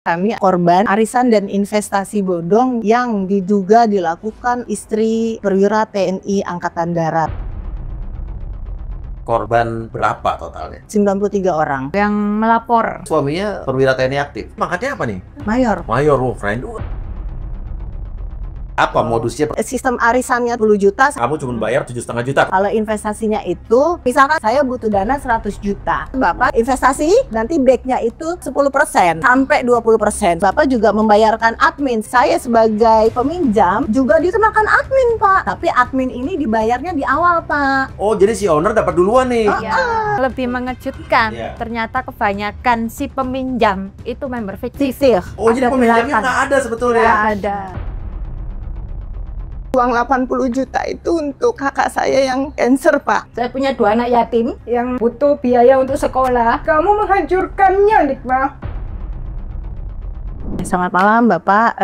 Kami korban arisan dan investasi bodong yang diduga dilakukan istri perwira TNI Angkatan Darat. Korban berapa totalnya? 93 orang. Yang melapor. Suaminya perwira TNI aktif. Pangkatnya apa nih? Mayor. Mayor, friend. Apa modusnya? Sistem arisannya 10 juta. Kamu cuma bayar 7,5 juta. Kalau investasinya itu, misalkan saya butuh dana 100 juta. Bapak investasi, nanti backnya itu 10% sampai 20%. Bapak juga membayarkan admin. Saya sebagai peminjam juga dikenakan admin, Pak. Tapi admin ini dibayarnya di awal, Pak. Oh, jadi si owner dapat duluan nih. Ya, lebih mengejutkan. Iya. Ternyata kebanyakan si peminjam itu member fiktif. Fiktif. Oh, jadi Ada peminjamnya belakang. nggak ada sebetulnya. Nggak ada. Uang 80 juta itu untuk kakak saya yang cancer, Pak. Saya punya 2 anak yatim yang butuh biaya untuk sekolah. Kamu menghancurkannya, Nikma. Selamat malam, Bapak.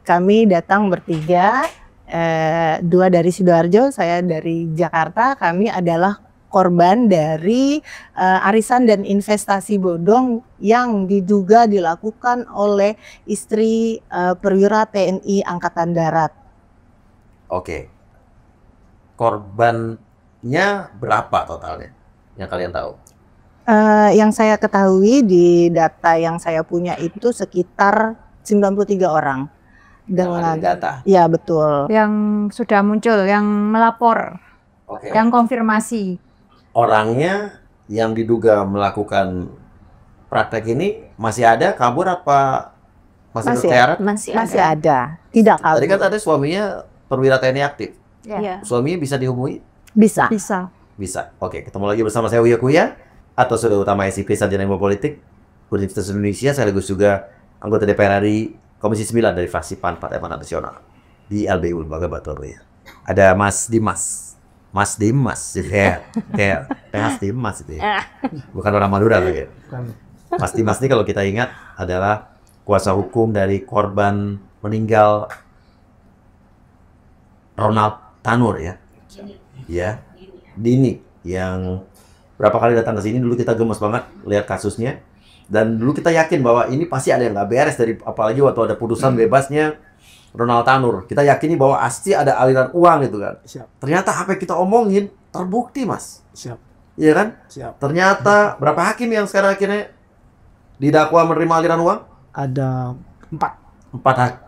Kami datang bertiga, 2 dari Sidoarjo, saya dari Jakarta. Kami adalah korban dari arisan dan investasi bodong yang diduga dilakukan oleh istri perwira TNI Angkatan Darat. Oke. Korbannya berapa totalnya? Yang kalian tahu? Yang saya ketahui di data yang saya punya itu sekitar 93 orang. Dengan data. Ya, betul. Yang sudah muncul, yang melapor, Oke. yang konfirmasi. Orangnya yang diduga melakukan praktek ini masih ada, kabur apa masih terseret? Masih ada. Tidak kabur. Tadi kan ada suaminya perwira TNI aktif. Ya. Suaminya bisa dihubungi? Bisa. Bisa. Bisa. Oke, ketemu lagi bersama saya Uya Kuya, atau Sudah Utama SIP Sarjana Ilmu Politik Universitas Indonesia, sekaligus juga anggota DPR RI Komisi 9 dari fraksi PAN Partai Amanat Nasional di LBU Lembaga Batur ya. Ada Mas Dimas. Mas Dimas, kayak Mas Dimas itu ya. Bukan orang Madura lagi. Mas Dimas ini kalau kita ingat adalah kuasa hukum dari korban meninggal Ronald Tanur ya. Ya. Dini yang berapa kali datang ke sini, dulu kita gemes banget lihat kasusnya, dan dulu kita yakin bahwa ini pasti ada yang nggak beres, dari apalagi waktu ada putusan bebasnya Ronald Tanur. Kita yakini bahwa pasti ada aliran uang gitu kan. Siap. Ternyata apa yang kita omongin terbukti, Mas. Siap. Iya kan? Siap. Ternyata berapa hakim yang sekarang akhirnya didakwa menerima aliran uang? Ada 4 4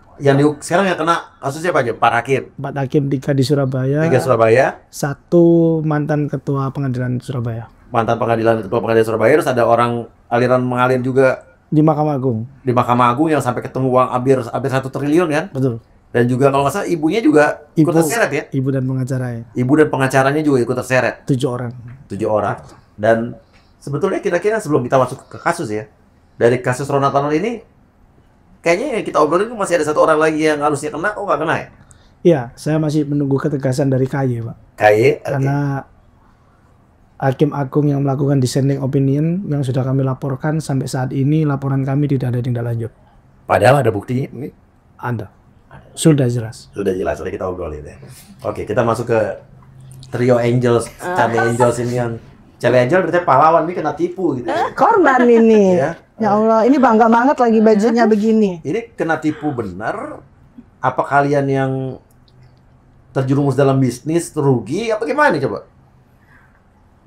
sekarang yang kena kasusnya apa aja? 4 hakim. 4 hakim, 3 di Surabaya, 3 Surabaya, 1 mantan ketua pengadilan Surabaya. mantan ketua pengadilan Surabaya, terus ada orang aliran mengalir juga Di Mahkamah Agung. di Mahkamah Agung yang sampai ketemu uang hampir 1 triliun kan? Betul. Dan juga kalau nggak salah ibunya juga ikut Ibu. terseret ya? Ibu dan pengacaranya. Ibu dan pengacaranya juga ikut terseret. 7 orang. 7 orang. Dan sebetulnya kira-kira sebelum kita masuk ke kasus ya, dari kasus Ronald Tanur ini, kayaknya yang kita obrolin masih ada 1 orang lagi yang harusnya kena, kok nggak kena ya? Iya, saya masih menunggu ketegasan dari KY, Pak. KY, Karena Hakim Agung yang melakukan dissenting opinion yang sudah kami laporkan, sampai saat ini laporan kami tidak ada tindak lanjut. padahal ada buktinya. Ini Ada. Sudah jelas. sudah jelas, sudah kita obrolin ya. Oke, kita masuk ke trio Angels, Charlie Angels ini yang Charlie Angel berarti pahlawan, ini kena tipu gitu. Korban ini. Ya. Ya Allah, ini bangga banget lagi bajunya begini. Ini kena tipu benar? Apa kalian yang terjerumus dalam bisnis rugi? Apa gimana nih coba?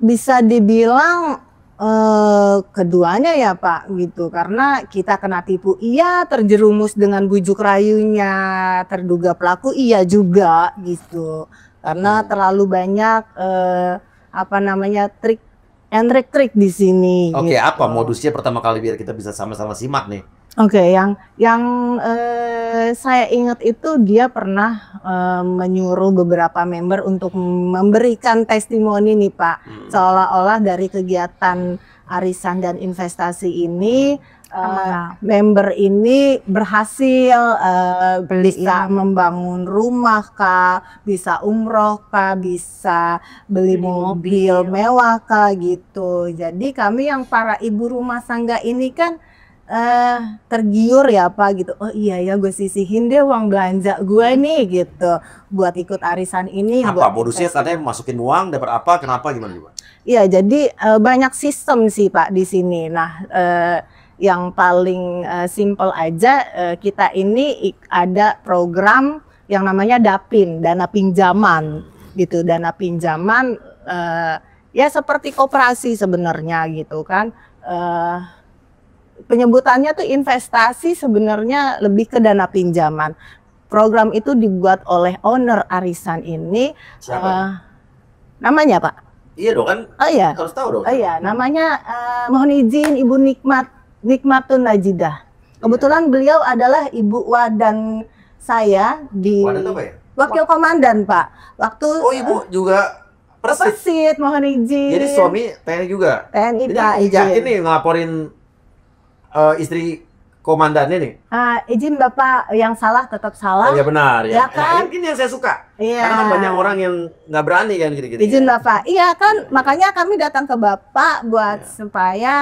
Bisa dibilang keduanya ya, Pak, gitu. Karena kita kena tipu, iya, terjerumus dengan bujuk rayunya terduga pelaku, iya juga gitu. Karena terlalu banyak trik and trik di sini. Oke, gitu. apa modusnya pertama kali biar kita bisa sama-sama simak nih? Oke, yang saya ingat itu dia pernah menyuruh beberapa member untuk memberikan testimoni nih, Pak. Seolah-olah dari kegiatan arisan dan investasi ini member ini berhasil bisa membangun rumah kah, bisa umroh kah, bisa beli mobil mewah kah gitu. Jadi kami yang para ibu rumah tangga ini kan tergiur ya Pak gitu. Oh iya ya, gue sisihin deh uang belanja gue nih gitu buat ikut arisan ini. Apa modusnya? Katanya masukin uang dapat apa? Kenapa? Gimana? Iya, jadi banyak sistem sih Pak di sini. Nah, yang paling simple aja, kita ini ada program yang namanya DAPIN, dana pinjaman gitu. Dana pinjaman ya seperti koperasi sebenarnya gitu kan. Penyebutannya tuh investasi, sebenarnya lebih ke dana pinjaman. Program itu dibuat oleh owner arisan ini. Siapa? Namanya Pak? Iya dong kan, Oh iya. harus tahu dong. Oh iya, namanya mohon izin Ibu Nikmatun Najidah. Kebetulan beliau adalah Ibu Wadan saya di Wadah apa ya? Wakil Komandan Pak. Waktu Oh ibu juga persis. Persit, mohon izin. Jadi suami TNI juga. TNI Jadi Pak, ya, izin. ini ngelaporin istri komandannya nih. Izin Bapak, yang salah tetap salah. Oh, ya benar Ya ya. kan? Nah, ini yang saya suka. Iya. Karena kan banyak orang yang nggak berani kan gitu-gitu. Izin Bapak. Iya kan, makanya kami datang ke Bapak buat Ya. supaya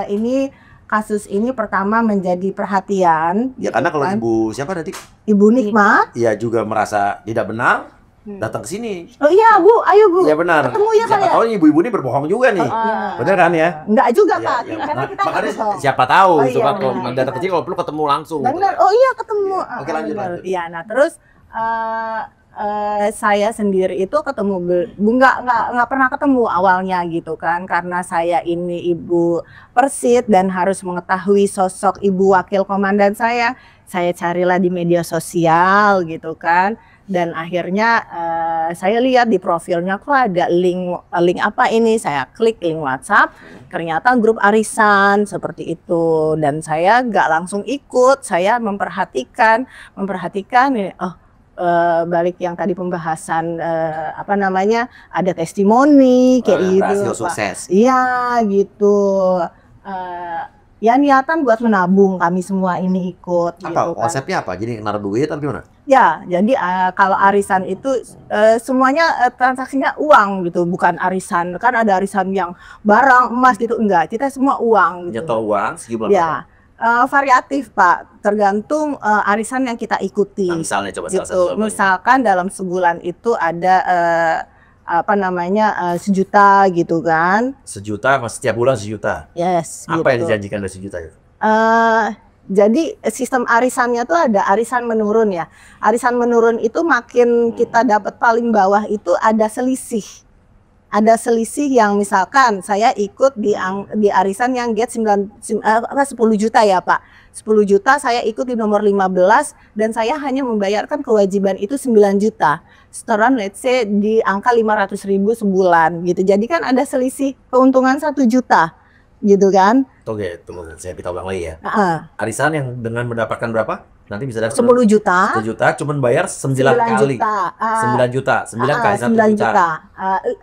ini kasus ini pertama menjadi perhatian. Ya karena kalau Kan? ibu siapa nanti? Ibu Nikmat. Ya juga merasa tidak benar, datang ke sini. Oh iya Bu, ayo Bu. Ya benar. Ketemu ya Pak Siapa ya? tahu ibu-ibu ini berbohong juga nih. Benar kan ya? Enggak juga Ya, Pak, ya. karena kita Makanya ketemu. siapa tahu, Oh, iya, coba kalau benar. datang kecil kalau perlu ketemu langsung. gitu Benar. ya. Oh iya ketemu. Iya. Oke, lanjut, Benar. lanjut. Iya, nah terus saya sendiri itu ketemu nggak pernah ketemu awalnya gitu kan, karena saya ini ibu Persit dan harus mengetahui sosok ibu wakil komandan saya carilah di media sosial gitu kan, dan akhirnya saya lihat di profilnya kok ada link apa ini, saya klik link WhatsApp, ternyata grup arisan seperti itu, dan saya nggak langsung ikut, saya memperhatikan ini, balik yang tadi pembahasan apa namanya, ada testimoni kayak gitu Berhasil Pak. sukses. Iya gitu. Ya niatan buat menabung, kami semua ini ikut Apa gitu kan. konsepnya apa? Jadi naruh duit atau gimana? Ya, jadi kalau arisan itu semuanya transaksinya uang gitu, bukan arisan. Kan ada arisan yang barang, emas gitu, enggak. Kita semua uang gitu. Nyetor uang sejumlah Ya, variatif Pak, tergantung arisan yang kita ikuti. Nah, misalnya coba salah Gitu. satu contohnya. Misalkan dalam sebulan itu ada apa namanya 1.000.000 gitu kan. 1 juta, setiap bulan 1 juta. Yes. Apa yang gitu. dijanjikan dari 1 juta itu? Jadi sistem arisannya tuh ada arisan menurun ya. Arisan menurun itu makin kita dapat paling bawah itu ada selisih. Ada selisih yang misalkan saya ikut di arisan yang get 10 juta ya Pak. 10 juta saya ikut di nomor 15 dan saya hanya membayarkan kewajiban itu 9 juta. Setoran let's say di angka 500.000 sebulan gitu. Jadi kan ada selisih keuntungan 1 juta gitu kan. Oke, tunggu saya kita ulang lagi ya. Heeh. Arisan yang dengan mendapatkan berapa? Nanti bisa dapat 10 juta. 1 juta, cuman bayar 9 9 kali. juta. 9 juta, 9 kali 1 9 juta. juta.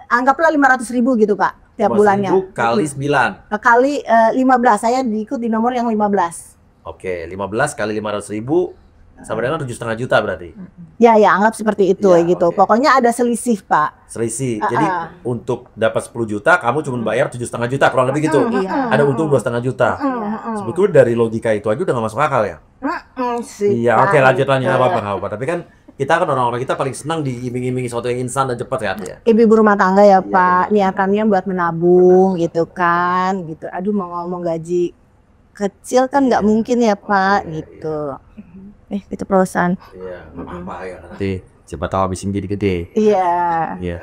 Anggaplah 500.000 gitu Pak tiap bulannya. 1.000 kali 9. Kali 15, saya diikut di nomor yang 15. Oke, 15 kali 500.000 sama dengan 7,5 juta berarti. Ya anggap seperti itu Ya, gitu. oke. Pokoknya ada selisih Pak. Selisih. Jadi untuk dapat 10 juta kamu cuma bayar 7,5 juta kurang lebih gitu. Iya. Ada untung 2,5 juta. Sebetulnya dari logika itu aja udah gak masuk akal ya. Iya, oke lanjut nggak apa-apa. Tapi kan kita kan orang-orang kita paling senang diiming-imingi sesuatu yang instan dan cepat kan ya. Ibu rumah tangga ya Pak, niatannya buat menabung gitu kan, gitu. Aduh mau ngomong gaji kecil kan nggak mungkin ya Pak, gitu. Keceplosan. Iya, nggak apa-apa ya. Nanti siapa tahu habis ini jadi gede. Iya. Iya.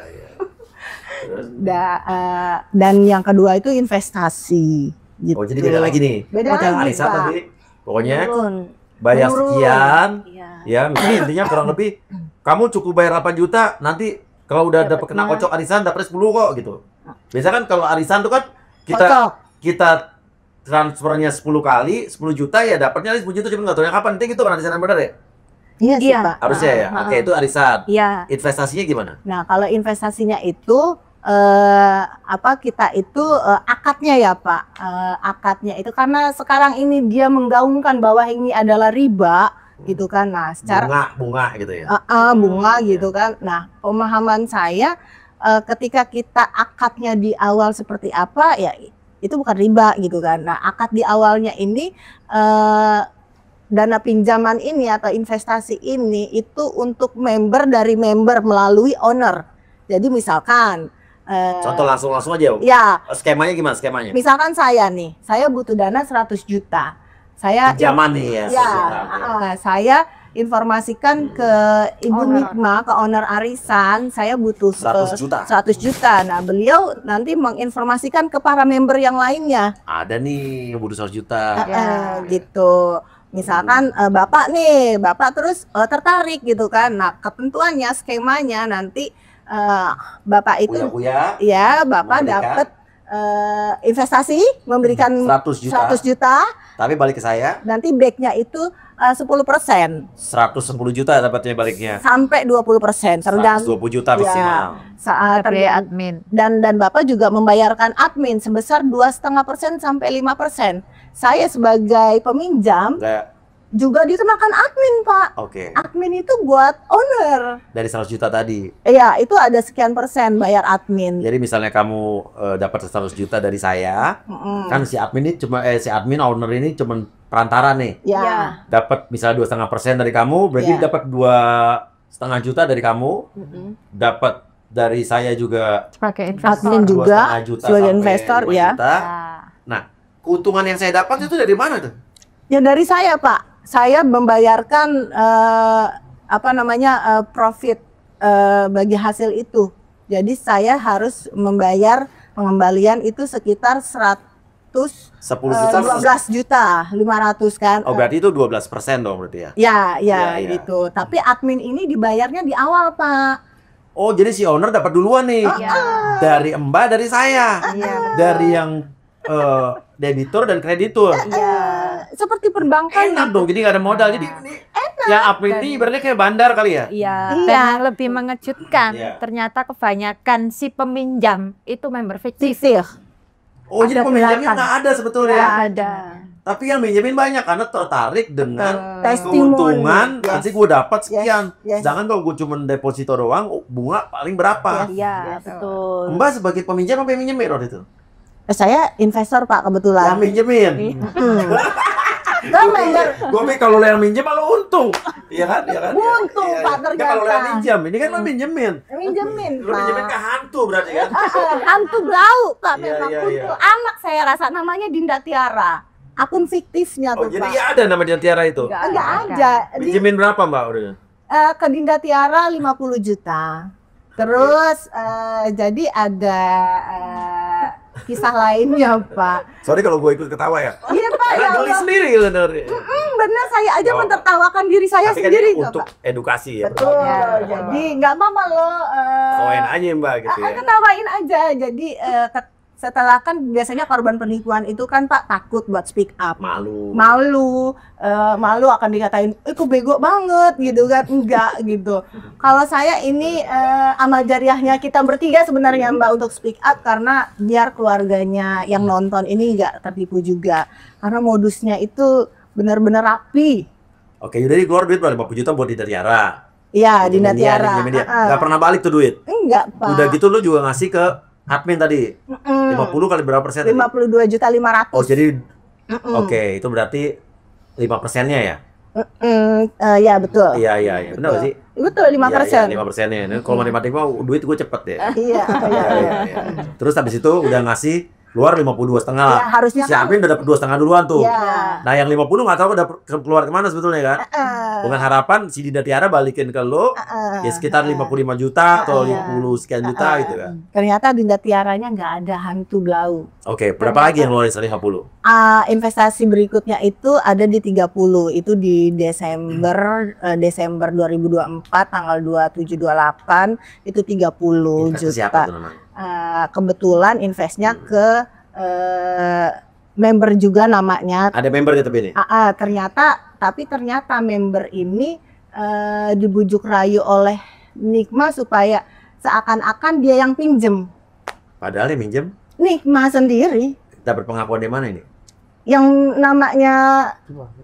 Dan yang kedua itu investasi. Gitu. Oh jadi beda lagi nih. Beda lagi Arisan Pak. tadi, pokoknya Menurun. bayar Menurun. sekian, Iya. ya misalnya intinya kurang lebih kamu cukup bayar 8 juta, nanti kalau udah dapat kena kocok arisan dapat 10 kok gitu. Biasa kan kalau arisan tuh kan Kocok. kita transfernya 10 kali 10 juta ya dapatnya 10 juta cuma nggak tahu kapan. Itu kan arisan yang benar ya? Iya sih Iya. Pak. Harusnya ya. Oke, itu arisan. Iya. Investasinya gimana? Nah, kalau investasinya itu kita itu akadnya ya Pak. Akadnya itu karena sekarang ini dia menggaungkan bahwa ini adalah riba gitu kan. Nah, secara Bunga gitu ya. bunga gitu kan. Nah, pemahaman saya ketika kita akadnya di awal seperti apa ya itu bukan riba gitu kan. Nah, akad di awalnya ini dana pinjaman ini atau investasi ini itu untuk member dari member melalui owner. Jadi misalkan Contoh langsung aja. Ya, Skemanya gimana skemanya? misalkan saya nih, saya butuh dana 100 juta. Saya Pinjaman nih ya. ya, 100 juta. saya informasikan ke Ibu Owner. Nikma, ke owner arisan, saya butuh 100 juta. 100 juta. Nah, beliau nanti menginformasikan ke para member yang lainnya. Ada nih yang butuh 100 juta. Gitu. Misalkan Bapak nih, Bapak terus tertarik gitu kan. Nah, ketentuannya, skemanya nanti Bapak itu Uya-uya ya, Bapak memberikan dapat investasi memberikan 100 juta. 100 juta, Tapi balik ke saya nanti backnya itu 10% 110 juta dapatnya baliknya. sampai 20%, tergantung 120 juta maksimal. saat Biaya admin. dan Bapak juga membayarkan admin sebesar 2,5% sampai 5%. Saya sebagai peminjam Kayak juga dikenakan admin, Pak. oke. Admin itu buat owner. Dari 100 juta tadi. Iya, itu ada sekian persen bayar admin. Jadi misalnya kamu dapat 100 juta dari saya, kan si admin ini si admin owner ini cuma perantara nih. Ya. Dapat misalnya 2,5% dari kamu, berarti Iya. dapat 2,5 juta dari kamu, dapat dari saya juga Sebagai investor. Admin juga 2,5 juta sebagai sampai investor 5 ya. juta. Nah, keuntungan yang saya dapat itu dari mana tuh? Ya dari saya, Pak. Saya membayarkan profit bagi hasil itu. Jadi saya harus membayar pengembalian itu sekitar 10 juta. 12 juta 500 kan. Oh, berarti itu 12% dong berarti ya? Ya, Ya, ya. gitu. Tapi admin ini dibayarnya di awal, Pak. Oh, jadi si owner dapat duluan nih. Iya. Dari Mbak, dari saya. Iya. Dari yang debitur dan kreditur. Iya. Seperti perbankan. Enak dong, jadi nggak ada modal. Jadi ini yang admin ini ibaratnya kayak bandar kali ya? Iya. Iya. Dan yang lebih mengejutkan, Iya. ternyata kebanyakan si peminjam itu member fiktif. Fiktif. Oh, jadi Ada peminjamnya belakang. nggak ada sebetulnya. Nggak ada. Tapi yang minjemin banyak karena tertarik dengan Testimoni. keuntungan. Yes. Nanti gue dapat sekian. Yes. Sedangkan kalau gue cuma deposito doang, bunga paling berapa? Iya, betul. Betul. Mbak sebagai peminjam apa yang minjemin waktu itu? Saya investor, Pak, Yang kebetulan. minjemin. Kan member Gue pikir kalau lo yang minjem malah untung. Iya kan? Iya kan? Untung, Iya, Pak, iya. Nggak, kalau lo yang ternyata. minjem, ini kan lo minjemin. minjemin, Lo minjemin ke Pak. hantu berarti kan? Hantu blau, Pak, Iya, memang iya, untuk iya. anak saya rasa namanya Dinda Tiara. Akun fiktifnya Oh, tuh, jadi Pak. ada nama Dinda Tiara itu? Enggak ada. Minjemin berapa Mbak udah? Ke Dinda Tiara 50 juta. Terus jadi ada kisah lainnya, Pak. Sorry kalau gue ikut ketawa ya. Iya, Pak, ya Karena geli Allah. sendiri bener. Bener, saya aja Oh. mentertawakan diri saya Tapi kan sendiri ini kok, untuk Pak. edukasi ya. Betul. Jadi nggak apa-apa loh. Koin aja Mbak gitu ya. Ketawain aja. Jadi setelah kan biasanya korban penipuan itu kan, Pak, takut buat speak up. Malu. Malu akan dikatain, kok bego banget gitu kan. Enggak gitu. Kalau saya ini amal jariahnya kita bertiga sebenarnya, Mbak, untuk speak up, karena biar keluarganya yang nonton ini nggak tertipu juga, karena modusnya itu benar-benar rapi. Oke, udah keluar duit berapa? 50 juta buat Dinda Tiara. Iya, Dinda Minjemin dia, Tiara. minjemin dia. Nggak pernah balik tuh duit. Enggak, Pak. Udah gitu lu juga ngasih ke admin tadi. 50 kali berapa persen tadi? 52.500.000. Oh, jadi oke, itu berarti 5%-nya ya? Ya betul. Iya. Benar nggak sih? Betul, 5%. 5%-nya. Ini kalau matematika duit gue cepet deh. Iya. Iya. Terus habis itu udah ngasih keluar 52,5 lah. Ya, harusnya Si admin udah dapat 2,5 duluan tuh. Iya. Nah, yang 50 nggak tahu udah keluar kemana sebetulnya kan? Dengan harapan si Dinda Tiara balikin ke lo ya sekitar 55 juta atau 50 sekian juta gitu kan. Ternyata Dinda Tiaranya nggak ada hantu blau. Oke, berapa lagi yang ngeluarin 150? Investasi berikutnya itu ada di 30. Itu di Desember 2024 tanggal 27-28 itu 30 Investasi juta. apa tuh namanya? Kebetulan investnya ke member juga namanya. Ada member di tapi ini? Ternyata member ini dibujuk rayu oleh Nikma supaya seakan-akan dia yang pinjem. Padahal yang minjem Nikma sendiri dapat pengakuan di mana ini? yang namanya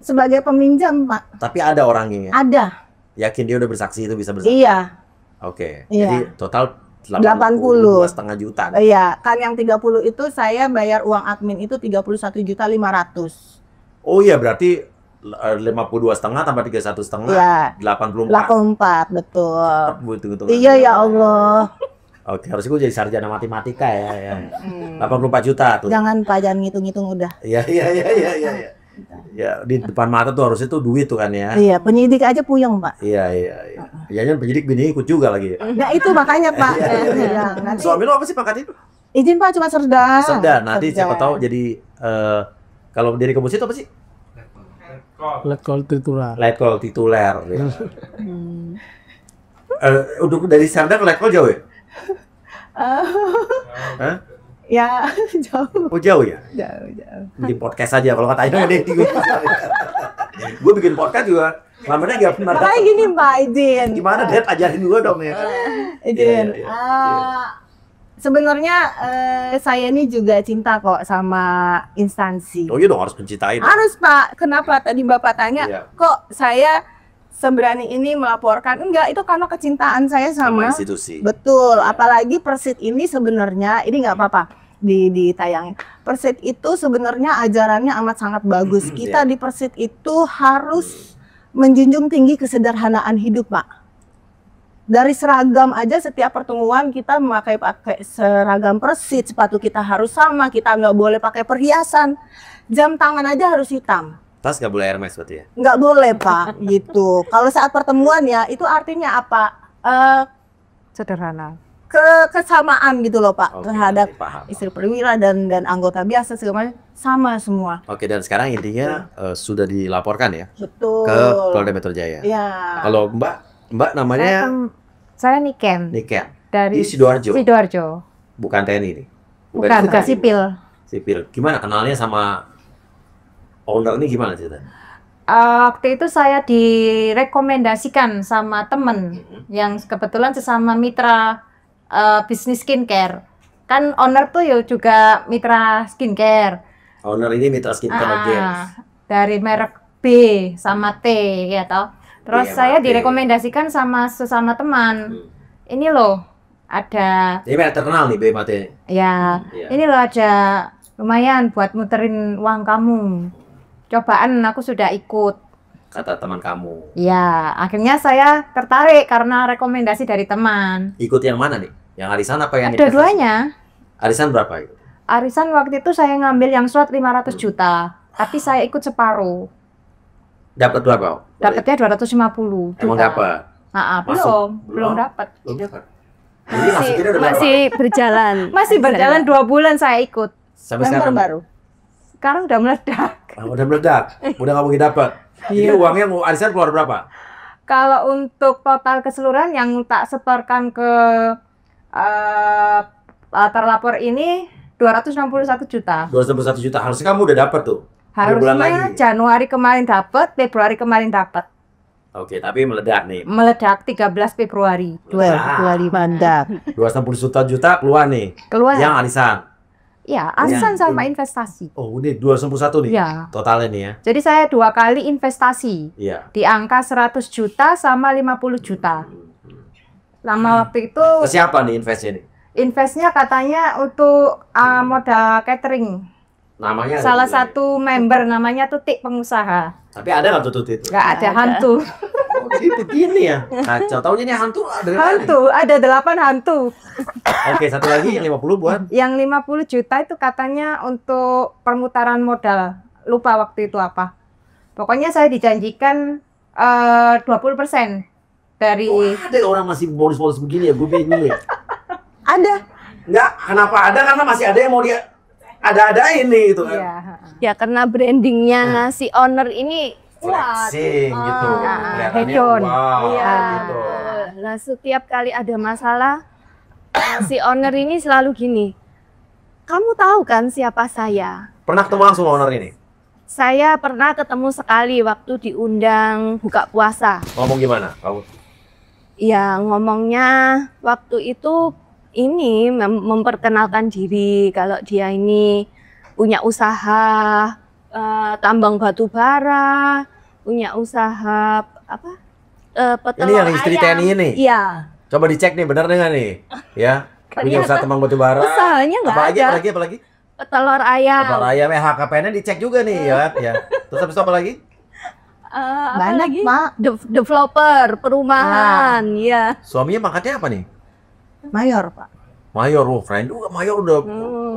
sebagai peminjam, Pak. Tapi ada orangnya ya? Ada. Yakin dia udah bersaksi itu bisa bersaksi? Iya. Oke, Iya. jadi total 80. 82,5 juta. Iya, kan yang 30 itu saya bayar uang admin itu 31.500.000. Oh iya, berarti 52,5 tambah 31,5, Iya. 84. 84, betul. Buat hitung-hitungan. Iya, ya Allah. Oke, harus gue jadi sarjana matematika ya. 84 juta tuh. Jangan Pak, jangan ngitung-ngitung udah. Iya. Ya, di depan mata tuh harusnya tuh duit tuh kan ya. Iya, penyidik aja puyeng Pak. Iya. Jangan penyidik bini ikut juga lagi. Nah itu makanya Pak. Iya. Nanti Suami lo apa sih pangkat itu? izin Pak, cuma serda. Serda. Nanti siapa tahu jadi kalau dari kampus itu apa sih? Letkol titular. Letkol tituler. Ya. Untuk dari Serda ke Letkol jauh ya? Hah? Ya jauh. Oh jauh ya? Jauh. Bikin podcast aja kalau katanya deh gue bikin podcast juga lamanya nggak pernah Makanya dapet. gini Pak, izin. Gimana Dad, ajarin gue dong ya. Izin. Iya. Sebenarnya saya ini juga cinta kok sama instansi. Oh iya dong, harus mencintai dong. Harus Pak. Kenapa tadi Bapak tanya, Iya. kok saya seberani ini melaporkan? Enggak, itu karena kecintaan saya Sama sama. institusi. Betul. Apalagi Persit ini sebenarnya, ini nggak apa-apa ditayangin. Persit itu sebenarnya ajarannya amat sangat bagus. Kita di Persit itu harus menjunjung tinggi kesederhanaan hidup, Pak. Dari seragam aja, setiap pertemuan kita pakai seragam Persit, sepatu kita harus sama, kita nggak boleh pakai perhiasan, jam tangan aja harus hitam, Tas nggak boleh Hermes berarti ya? nggak boleh Pak, gitu. Kalau saat pertemuan ya, itu artinya apa? Sederhana. Kesamaan gitu loh Pak, Oke, terhadap paham. istri perwira dan anggota biasa segala macam, sama semua. Oke, dan sekarang intinya sudah dilaporkan ya Betul. ke Polda Metro Jaya. Ya. Kalau Mbak namanya Saya Niken Niken dari di Sidoarjo, Sidoarjo. bukan TNI nih. Bukan sipil. Sipil. Gimana kenalnya sama owner ini gimana cerita? Waktu itu saya direkomendasikan sama temen yang kebetulan sesama mitra bisnis skincare. Kan owner tuh juga mitra skincare. Owner ini Mitra Skincare Games. Dari merek B sama T ya toh. Terus B sama saya T. direkomendasikan sama sesama teman. Ini loh ada Ini merek terkenal nih BMT. ya, Iya. ini loh ada lumayan buat muterin uang kamu. Cobaan aku sudah ikut. Kata teman kamu. Ya, akhirnya saya tertarik karena rekomendasi dari teman. Ikut yang mana nih? Yang arisan apa yang Dua-duanya. Arisan berapa itu? Arisan waktu itu saya ngambil yang slot 500 juta, tapi saya ikut separuh. Dapat berapa? Dapatnya 250 juta. Emang dapat? Masuk? Belum dapat. Belum dapat. Jadi masukinnya udah berapa? Masih berjalan. Masih berjalan 2 bulan saya ikut. Sampai Member sekarang baru. Sekarang udah meledak. Udah meledak. Udah nggak mungkin dapat. Jadi uangnya mau arisan keluar berapa? Kalau untuk total keseluruhan yang tak setorkan ke terlapor ini 261 juta. 261 juta. Harusnya kamu udah dapat tuh. 3 bulan Harusnya lagi. Januari kemarin dapat, Februari kemarin dapat. Oke, tapi meledak nih. Meledak 13 Februari. Dua mandat. 261 juta keluar nih. Keluar. Yang arisan. Ya, arisan sama investasi. Oh, ini 261 nih. Ya. Totalnya nih ya. Jadi saya 2 kali investasi. Iya. Di angka 100 juta sama 50 juta. Lama waktu itu Ke siapa nih investnya nih? investnya katanya untuk modal catering. Namanya ada Salah juga satu member namanya Tutik Pengusaha. nih. Tapi ada nggak tuh itu? Nggak ada hantu. Oh, jadi begini ya. Kacau. Taunya ini hantu dari mana nih? Hantu, ada 8 hantu. Oke, satu lagi yang 50 buat. Yang 50 juta itu katanya untuk permutaran modal. Lupa waktu itu apa. Pokoknya saya dijanjikan 20% dari Ada orang masih bonus-bonus begini ya, gue bingung ya. Ada. Enggak, kenapa ada? Karena masih ada yang mau dia ada-adain nih gitu kan. Iya. Ya karena brandingnya si owner ini kuat. Flexing gitu. Kelihatannya hedon. wow Iya. gitu. Nah setiap kali ada masalah si owner ini selalu gini. Kamu tahu kan siapa saya? Pernah ketemu langsung sama owner ini? Saya pernah ketemu sekali waktu diundang buka puasa. Ngomong gimana? Kamu Ya ngomongnya waktu itu ini memperkenalkan diri kalau dia ini punya usaha tambang batu bara, punya usaha apa? ini yang istri TNI ini. Iya. Coba dicek nih benar nggak nih? Ya. Punya usaha tambang batu bara. Usahanya nggak Apa lagi? ada. Apa lagi? Telur ayam. Telur ayam HKPN-nya dicek juga nih ya. Terus habis itu apa lagi? Apa Banyak, lagi? Mak. Developer perumahan, ya. Suaminya pangkatnya apa nih? Mayor, Pak. Mayor, keren juga. Mayor udah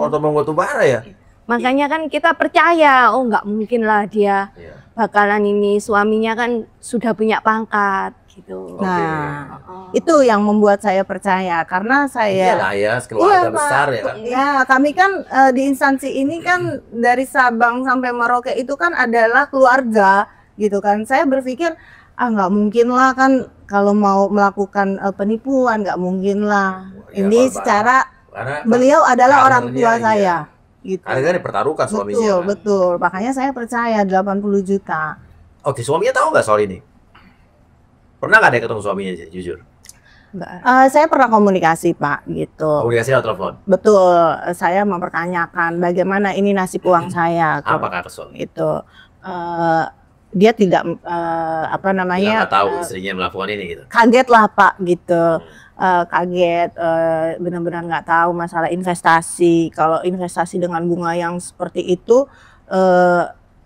otomotif batu bara ya. Makanya kan kita percaya, oh nggak mungkin lah dia Iya. bakalan ini, suaminya kan sudah punya pangkat gitu. Nah, itu yang membuat saya percaya karena saya Iyalah ya, keluarga Pak. besar ya kan. Ya, kami kan di instansi ini kan dari Sabang sampai Merauke itu kan adalah keluarga gitu kan. Saya berpikir nggak mungkin lah kan kalau mau melakukan penipuan, nggak mungkin lah. Ya, Ini korban. secara Karena beliau adalah orang kadernya, tua iya. saya. Gitu. Karena kan dipertaruhkan Betul, suaminya. Kan? betul. Makanya saya percaya 80 juta. Oke, suaminya tahu nggak soal ini? Pernah nggak ada ketemu suaminya, jujur? Saya pernah komunikasi, Pak, gitu. Komunikasi atau telepon? Betul, saya mempertanyakan bagaimana ini nasib uang saya. Apa kata suami? Itu dia tidak apa Dia namanya nggak tahu istrinya melakukan ini gitu. kaget lah Pak gitu. Kaget, benar-benar nggak tahu masalah investasi. Kalau investasi dengan bunga yang seperti itu,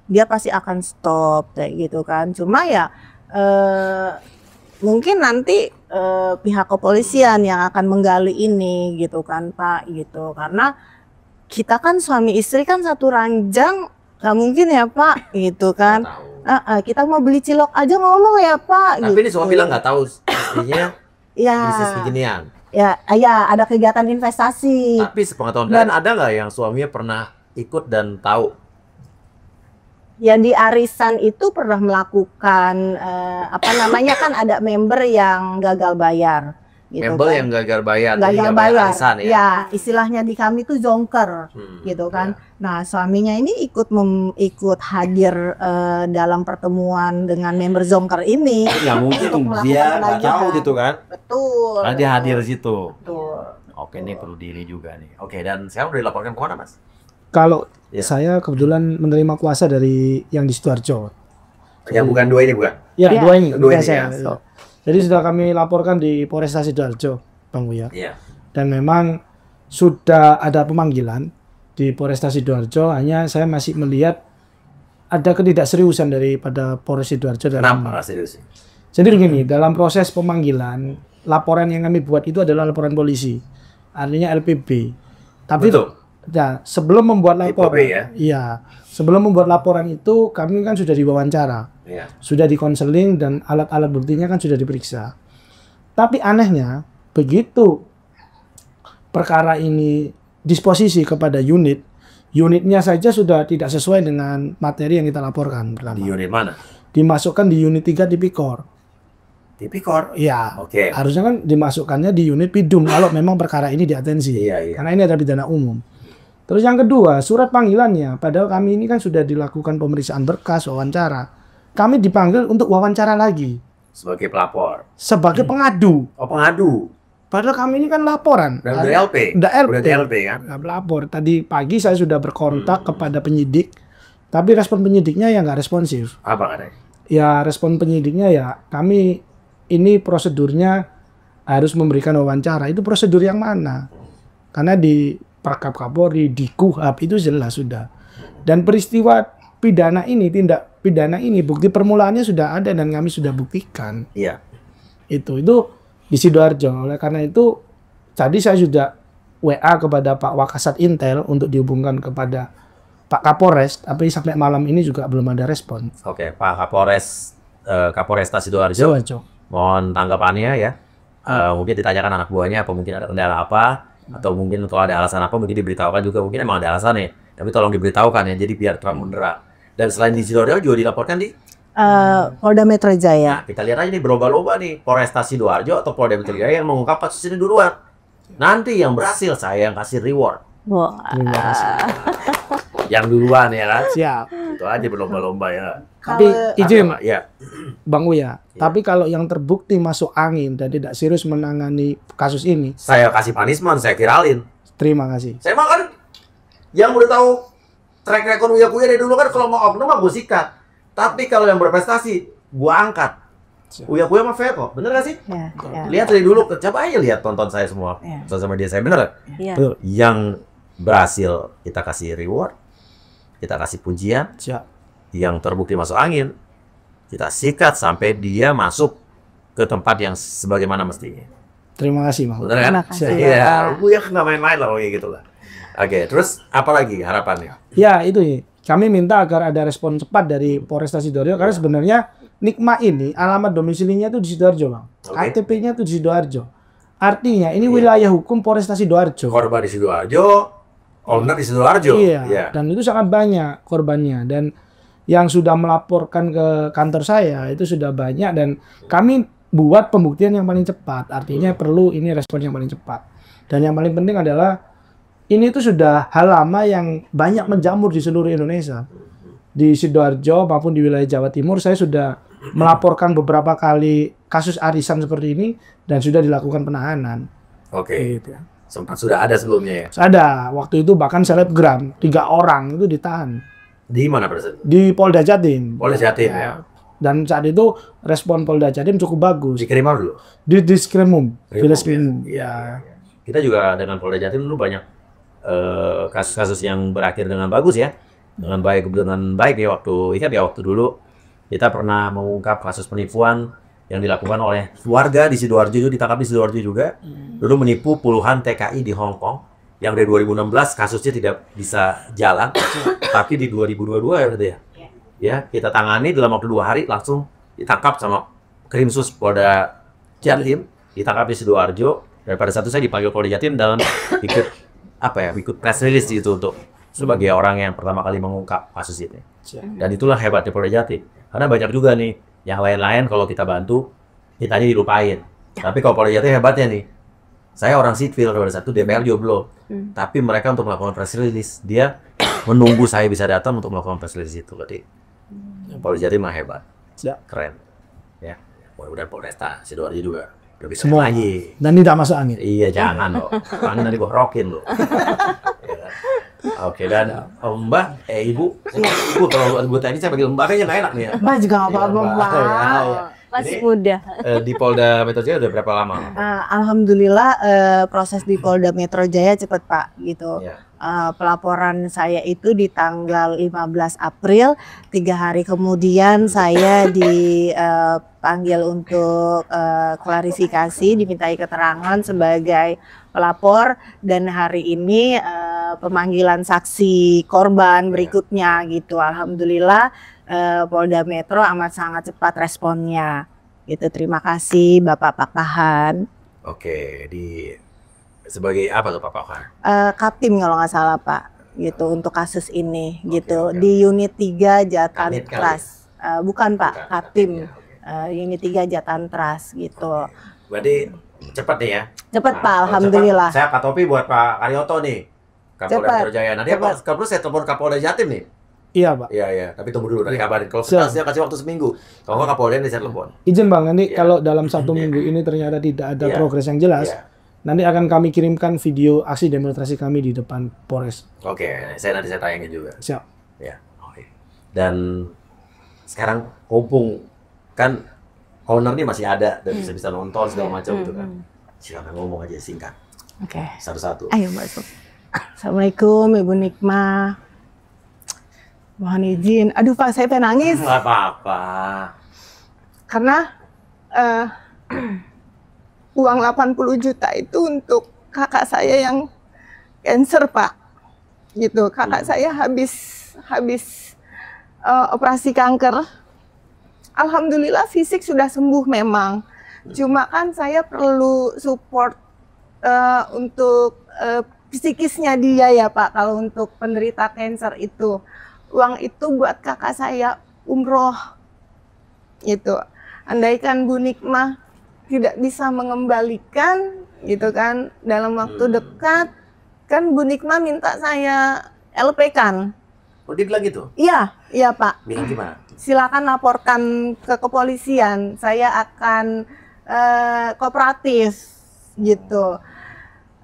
dia pasti akan stop kayak gitu kan. Cuma ya mungkin nanti pihak kepolisian yang akan menggali ini gitu kan Pak gitu. Karena kita kan suami istri kan satu ranjang, nggak mungkin ya Pak gitu kan. Kita mau beli cilok aja ngomong ya Pak. Tapi ini gitu. suami bilang nggak tahu istrinya Ya, bisnis beginian. ya, ada kegiatan investasi. Tapi sepengetahuan kalian ada nggak yang suaminya pernah ikut dan tahu? Ya di arisan itu pernah melakukan apa namanya kan ada member yang gagal bayar. Gitu Member kan. yang gagal bayar, jadi Gagal nggak bayar. arisan ya. Ya, istilahnya di kami itu jongker. Gitu kan. ya. Nah, suaminya ini ikut hadir dalam pertemuan dengan member Zonker ini. Nggak mungkin untuk melakukan dia nggak penagihan. tahu gitu kan? Betul. Karena dia hadir di situ. Betul. Oke, ini perlu diri juga nih. Oke, dan sekarang udah dilaporkan ke mana, Mas? Kalau Ya. saya kebetulan menerima kuasa dari yang di Sidoarjo. Yang bukan dua ini bukan? Ya, Ya. dua ini. Dua ini, saya. ya. Jadi sudah kami laporkan di Polresta Sidoarjo, Bang Buya. Iya. Dan memang sudah ada pemanggilan di Polresta Sidoarjo, hanya saya masih melihat ada ketidakseriusan daripada Polres Sidoarjo dalam. Kenapa serius? Jadi begini, dalam proses pemanggilan, laporan yang kami buat itu adalah laporan polisi, artinya LPB. Tapi Betul. ya, sebelum membuat laporan, LPB ya? iya, sebelum membuat laporan itu kami kan sudah diwawancara, Iya. sudah dikonseling dan alat-alat buktinya kan sudah diperiksa. Tapi anehnya, begitu perkara ini disposisi kepada unitnya saja sudah tidak sesuai dengan materi yang kita laporkan pertama. Di unit mana? Dimasukkan di unit 3 Tipikor. Tipikor. Iya. Oke. Harusnya kan dimasukkannya di unit Pidum kalau memang perkara ini diatensi. Iya, iya. Karena ini adalah pidana umum. Terus yang kedua, surat panggilannya. Padahal kami ini kan sudah dilakukan pemeriksaan berkas, wawancara. Kami dipanggil untuk wawancara lagi Sebagai pelapor. sebagai pengadu. Oh, pengadu. Padahal kami ini kan laporan. Dan udah LP. Udah LP. Udah LP kan? Nggak melapor. Tadi pagi saya sudah berkontak kepada penyidik, tapi respon penyidiknya ya nggak responsif. Apa katanya? Ya respon penyidiknya ya kami ini prosedurnya harus memberikan wawancara. Itu prosedur yang mana? Karena di Perkap Kapolri, di KUHAP itu jelas sudah. Dan peristiwa pidana ini, tindak pidana ini, bukti permulaannya sudah ada dan kami sudah buktikan. Iya. Itu di Sidoarjo. Oleh karena itu tadi saya sudah WA kepada Pak Wakasat Intel untuk dihubungkan kepada Pak Kapolres, tapi sampai malam ini juga belum ada respon. Oke, Pak Kapolresta Sidoarjo. Sidoarjo. Mohon tanggapannya ya. Mungkin ditanyakan anak buahnya apa mungkin ada kendala apa atau mungkin kalau ada alasan apa mungkin diberitahukan juga, mungkin emang ada alasannya. Tapi tolong diberitahukan ya, jadi biar terang benderang. Dan selain di Sidoarjo juga dilaporkan di Polda Metro Jaya. Nah, kita lihat aja nih berlomba-lomba nih Polresta Sidoarjo atau Polda Metro Jaya yang mengungkap kasus ini duluan. Nanti yang berhasil saya yang kasih reward. Wah. Terima kasih. Yang duluan ya kan. Siap. Itu aja berlomba-lomba ya. Tapi izin Apa, ya. Bang Uya, tapi kalau yang terbukti masuk angin dan tidak serius menangani kasus ini, Saya kasih punishment, saya viralin. terima kasih. Saya mah kan yang udah tahu track record Uya Kuya dari dulu kan kalau mau oknum mah gue sikat. Tapi kalau yang berprestasi, gue angkat. Uya Kuya mah fair kok, bener gak sih? Ya, ya. Lihat dari dulu, coba aja lihat tonton saya semua. Ya. Sosial media saya, bener gak? Ya. Betul. Yang berhasil kita kasih reward, kita kasih pujian. Siap. Yang terbukti masuk angin, kita sikat sampai dia masuk ke tempat yang sebagaimana mestinya. Terima kasih, Bang. Bener kan? Terima kasih, Iya, Bapak. Buya nggak main-main lah kayak gitu lah. Oke, terus apa lagi harapannya? Ya, itu ya. Kami minta agar ada respon cepat dari Polresta Sidoarjo karena sebenarnya Nikma ini alamat domisilinya itu di Sidoarjo, Bang. Oke. KTP-nya itu di Sidoarjo. Artinya ini wilayah hukum Polresta Sidoarjo. Korban di Sidoarjo, owner di Sidoarjo. Iya. Dan itu sangat banyak korbannya dan yang sudah melaporkan ke kantor saya itu sudah banyak dan kami buat pembuktian yang paling cepat. Artinya perlu ini respon yang paling cepat. Dan yang paling penting adalah ini tuh sudah hal lama yang banyak menjamur di seluruh Indonesia. Di Sidoarjo maupun di wilayah Jawa Timur saya sudah melaporkan beberapa kali kasus arisan seperti ini dan sudah dilakukan penahanan. Oke. Gitu. Sempat sudah ada sebelumnya ya. Ada waktu itu bahkan selebgram 3 orang itu ditahan Di mana Presiden? di Polda Jatim. Polda Jatim ya. Dan saat itu respon Polda Jatim cukup bagus. Dikirim mana dulu? Di Diskrimum, Village Krimum, Krimum. ya. Kita juga dengan Polda Jatim dulu banyak kasus-kasus yang berakhir dengan bagus ya, dengan baik nih waktu ingat ya waktu dulu kita pernah mengungkap kasus penipuan yang dilakukan oleh warga di Sidoarjo, itu ditangkap di Sidoarjo juga, dulu menipu puluhan TKI di Hong Kong yang dari 2016 kasusnya tidak bisa jalan, tapi di 2022 ya berarti ya, kita tangani dalam waktu 2 hari langsung ditangkap sama Krimsus Polda Jatim, ditangkap di Sidoarjo. Daripada satu saya dipanggil Polda Jatim dalam ikut press release itu untuk sebagai orang yang pertama kali mengungkap kasus ini. Dan itulah hebatnya Polda Jatim. Karena banyak juga nih yang lain-lain kalau kita bantu kitanya dilupain. Tapi kalau Polda Jatim hebatnya nih, saya orang sipil pada satu DPR juga belum. Tapi mereka untuk melakukan press release, dia menunggu saya bisa datang untuk melakukan press release itu. Berarti Polda Jatim mah hebat, keren. Ya, mudah-mudahan Polresta Sidoarjo juga udah bisa Semua. lagi. Dan tidak masuk angin. Iya, jangan loh. Jangan nanti gua rokin loh. Ya kan? Oke, dan Mbak, Ibu kalau Ibu tadi saya panggil Mbak kayaknya nggak enak nih ya. Mbak juga nggak apa-apa, Iya, Mbak. ya. Masih Ini, muda. Di Polda Metro Jaya udah berapa lama? Alhamdulillah proses di Polda Metro Jaya cepat Pak gitu. Ya. Pelaporan saya itu di tanggal 15 April, 3 hari kemudian saya dipanggil untuk klarifikasi, dimintai keterangan sebagai pelapor dan hari ini pemanggilan saksi korban berikutnya gitu. Alhamdulillah Polda Metro amat sangat cepat responnya. Gitu. Terima kasih Bapak Pakahan. Oke, sebagai apa tuh Pak Pakar? Kaptim kalau nggak salah Pak, gitu untuk kasus ini gitu oke. di unit 3 Jatan Kanit kali Trust. Bukan Pak, Bukan. Kaptim Ya. unit 3 Jatan Trust gitu. Berarti cepat nih ya? Cepet Pak, Kalau alhamdulillah. cepat, saya Pak Topi buat Pak Aryoto nih, Kapolda Cepat. Metro Jaya. Nanti Cepat. kalau saya telepon Kapolda Jatim nih. Iya, Pak. Iya, tapi tunggu dulu nanti kabarin. Kalau Siap. saya kasih waktu seminggu. Kalau nggak Kapolda nanti saya telepon. Izin Bang, nanti Iya. kalau dalam 1 minggu ini ternyata tidak ada Iya. progres yang jelas, Iya. nanti akan kami kirimkan video aksi demonstrasi kami di depan Polres. Oke, nanti saya tayangin juga. Siap. Ya, oke. Dan sekarang mumpung kan owner ini masih ada dan bisa nonton segala macam gitu kan. Silakan ngomong aja singkat, Oke. satu-satu. Ayo Mbak Su. Assalamualaikum Ibu Nikma. Mohon izin. Aduh Pak, saya pengen nangis Nggak apa-apa. karena uang 80 juta itu untuk kakak saya yang cancer Pak. Gitu. Kakak saya habis operasi kanker. Alhamdulillah fisik sudah sembuh memang. Cuma kan saya perlu support untuk psikisnya dia ya Pak. Kalau untuk penderita cancer itu. Uang itu buat kakak saya umroh. Gitu. Andaikan Bu Nikmah tidak bisa mengembalikan gitu kan dalam waktu dekat, kan Bu Nikmah minta saya LP-kan. Oh, dia bilang gitu? Iya, iya Pak. Bilang gimana? Silakan laporkan ke kepolisian. Saya akan kooperatif gitu.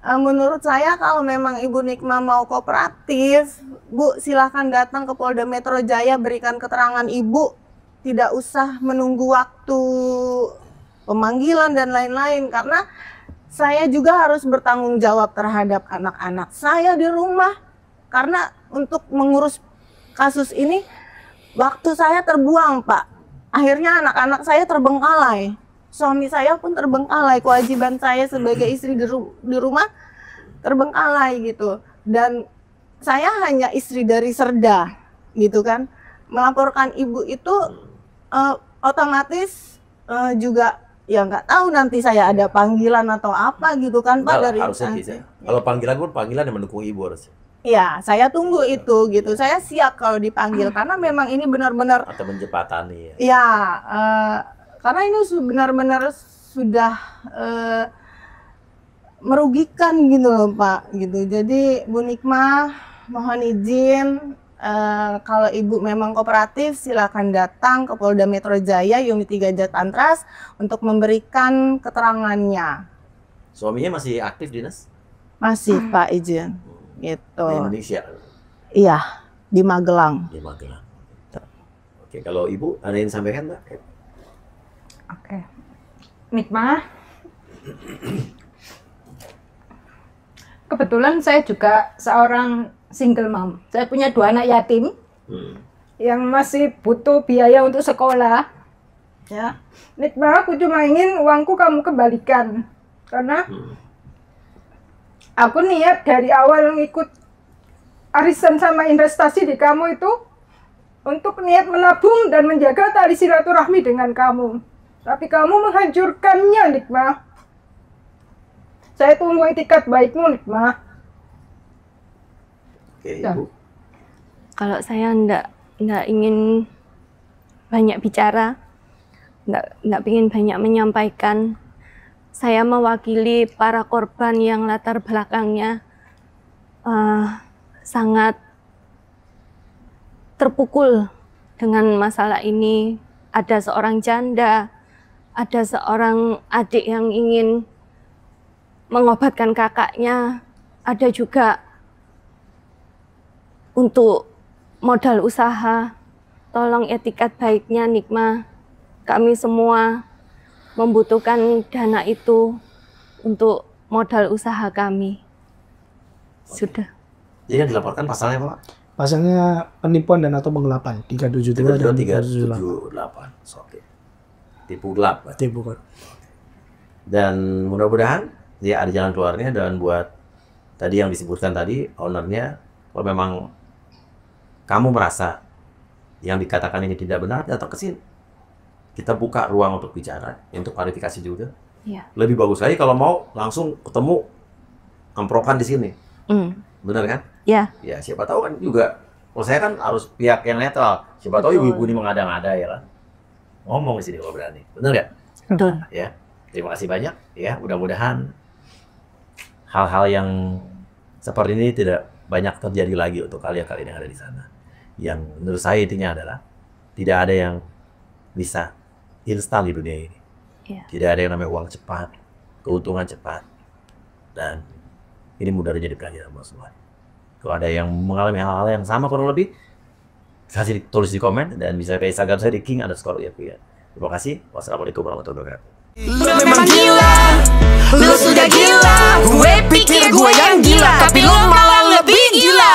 Menurut saya kalau memang Ibu Nikmah mau kooperatif, Bu silakan datang ke Polda Metro Jaya, berikan keterangan Ibu. Tidak usah menunggu waktu pemanggilan dan lain-lain, karena saya juga harus bertanggung jawab terhadap anak-anak saya di rumah. Karena untuk mengurus kasus ini waktu saya terbuang Pak. Akhirnya anak-anak saya terbengkalai. suami saya pun terbengkalai, kewajiban saya sebagai istri di rumah terbengkalai gitu. Dan saya hanya istri dari Serda gitu kan. Melaporkan ibu itu otomatis juga ya nggak tahu nanti saya ada panggilan atau apa gitu kan Pak dari harusnya bisa. Kalau panggilan pun panggilan yang mendukung ibu harusnya. Ya, saya tunggu itu gitu. Saya siap kalau dipanggil karena memang ini benar-benar atau menjembatani ya. Ya, karena ini benar-benar sudah merugikan gitu loh Pak gitu. Jadi Bu Nikmah mohon izin kalau Ibu memang kooperatif silakan datang ke Polda Metro Jaya Unit 3 Jatantras untuk memberikan keterangannya. Suaminya masih aktif dinas? Masih Pak izin. Gitu. Di Indonesia? Iya, di Magelang. Di Magelang. Oke, kalau Ibu ada yang sampaikan Mbak? Oke. Nikmah. Kebetulan saya juga seorang single mom. Saya punya 2 anak yatim yang masih butuh biaya untuk sekolah. Ya, Nikmah, aku cuma ingin uangku kamu kembalikan karena aku niat dari awal ngikut arisan sama investasi di kamu itu untuk niat menabung dan menjaga tali silaturahmi dengan kamu. Tapi kamu menghancurkannya, Nikmah. Saya tunggu itikat baikmu, Nikmah. Oke, Ibu. Kalau saya nggak ingin banyak bicara, nggak ingin banyak menyampaikan. Saya mewakili para korban yang latar belakangnya sangat terpukul dengan masalah ini. Ada seorang janda, ada seorang adik yang ingin mengobatkan kakaknya, ada juga untuk modal usaha. Tolong etikat baiknya Nikmah, kami semua membutuhkan dana itu untuk modal usaha kami. Sudah. Jadi yang dilaporkan pasalnya apa Pak? Pasalnya penipuan dan atau penggelapan 372 dan 378. Oke. Tipu gelap. Tipu kan. Dan mudah-mudahan ya ada jalan keluarnya. Dan buat tadi yang disebutkan tadi ownernya, kalau memang kamu merasa yang dikatakan ini tidak benar, datang ke sini. Kita buka ruang untuk bicara, untuk klarifikasi juga. Ya. Lebih bagus lagi kalau mau langsung ketemu, amprokan di sini. Benar kan? Ya. Ya, siapa tahu kan juga. Kalau saya kan harus pihak yang netral. Siapa tahu ibu-ibu ini mengada-ngada ya kan. Ngomong di sini kalau berani. Benar nggak? Betul. Ya. Terima kasih banyak. Ya, mudah-mudahan hal-hal yang seperti ini tidak banyak terjadi lagi untuk kalian-kalian yang ada di sana. Yang menurut saya intinya adalah tidak ada yang bisa instan di dunia ini. Yeah. Tidak ada yang namanya uang cepat, keuntungan cepat, dan ini mudah jadi pelajaran buat semua. Kalau ada yang mengalami hal-hal yang sama kurang lebih, kasih tulis di komen dan bisa ke Instagram saya di king_uyakuya. Terima kasih. Wassalamualaikum warahmatullahi wabarakatuh. Lu memang gila, lu sudah gila. Gue pikir gue yang gila, tapi lu malah lebih gila.